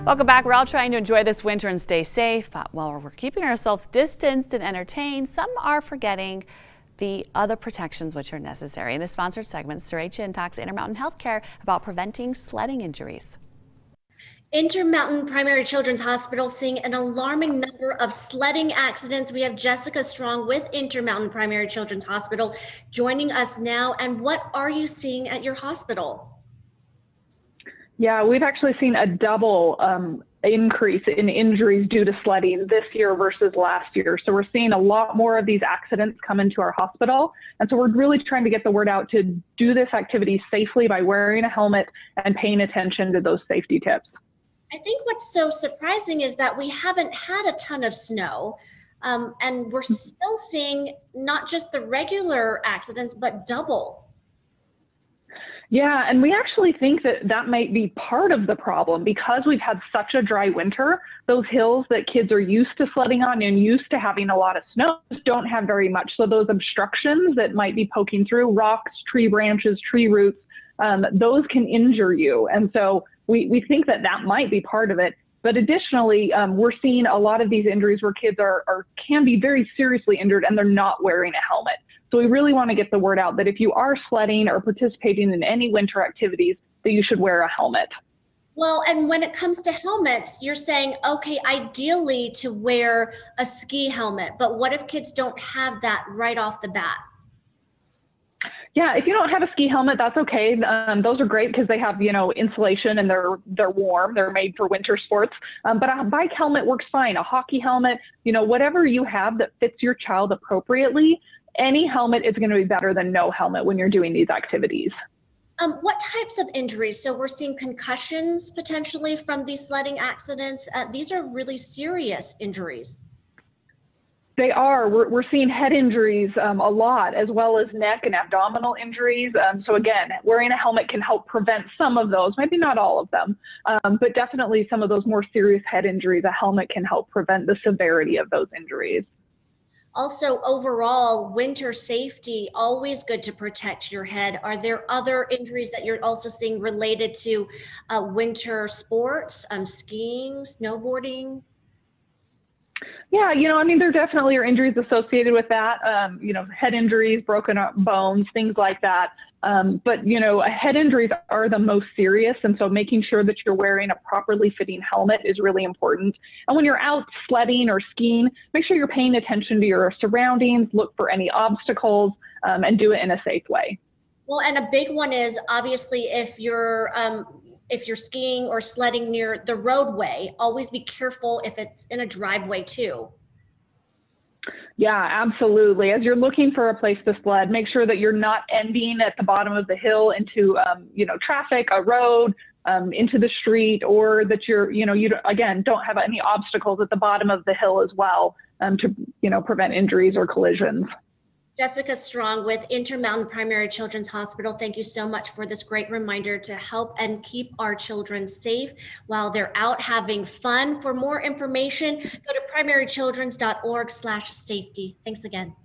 Welcome back. We're all trying to enjoy this winter and stay safe, but while we're keeping ourselves distanced and entertained, some are forgetting the other protections which are necessary. In this sponsored segment, Saray Chin talks to Intermountain Healthcare about preventing sledding injuries. Intermountain Primary Children's Hospital seeing an alarming number of sledding accidents. We have Jessica Strong with Intermountain Primary Children's Hospital joining us now. And what are you seeing at your hospital? Yeah, we've actually seen a double increase in injuries due to sledding this year versus last year. So we're seeing a lot more of these accidents come into our hospital. And so we're really trying to get the word out to do this activity safely by wearing a helmet and paying attention to those safety tips. I think what's so surprising is that we haven't had a ton of snow, and we're still seeing not just the regular accidents, but double. Yeah, and we actually think that that might be part of the problem because we've had such a dry winter. Those hills that kids are used to sledding on and used to having a lot of snow don't have very much. So those obstructions that might be poking through, rocks, tree branches, tree roots, those can injure you. And so we think that that might be part of it. But additionally, we're seeing a lot of these injuries where kids can be very seriously injured and they're not wearing a helmet. So we really want to get the word out that if you are sledding or participating in any winter activities, that you should wear a helmet. Well, and when it comes to helmets, you're saying, okay, ideally to wear a ski helmet, but what if kids don't have that right off the bat? Yeah, if you don't have a ski helmet, that's okay. Those are great because they have, insulation and they're warm. They're made for winter sports. But a bike helmet works fine. A hockey helmet, whatever you have that fits your child appropriately, any helmet is going to be better than no helmet when you're doing these activities. What types of injuries? So we're seeing concussions potentially from these sledding accidents. These are really serious injuries. They are. We're seeing head injuries a lot, as well as neck and abdominal injuries. So again, wearing a helmet can help prevent some of those, maybe not all of them, but definitely some of those more serious head injuries. A helmet can help prevent the severity of those injuries. Also, overall, winter safety, always good to protect your head. Are there other injuries that you're also seeing related to winter sports, skiing, snowboarding? Yeah, there definitely are injuries associated with that, head injuries, broken bones, things like that. But head injuries are the most serious. And so making sure that you're wearing a properly fitting helmet is really important. And when you're out sledding or skiing, make sure you're paying attention to your surroundings, look for any obstacles, and do it in a safe way. Well, and a big one is obviously if you're skiing or sledding near the roadway, always be careful if it's in a driveway too. Yeah, absolutely. As you're looking for a place to sled, make sure that you're not ending at the bottom of the hill into, traffic, a road, into the street, or that again, don't have any obstacles at the bottom of the hill as well, to, prevent injuries or collisions. Jessica Strong with Intermountain Primary Children's Hospital. Thank you so much for this great reminder to help and keep our children safe while they're out having fun. For more information, go to primarychildrens.org/safety. Thanks again.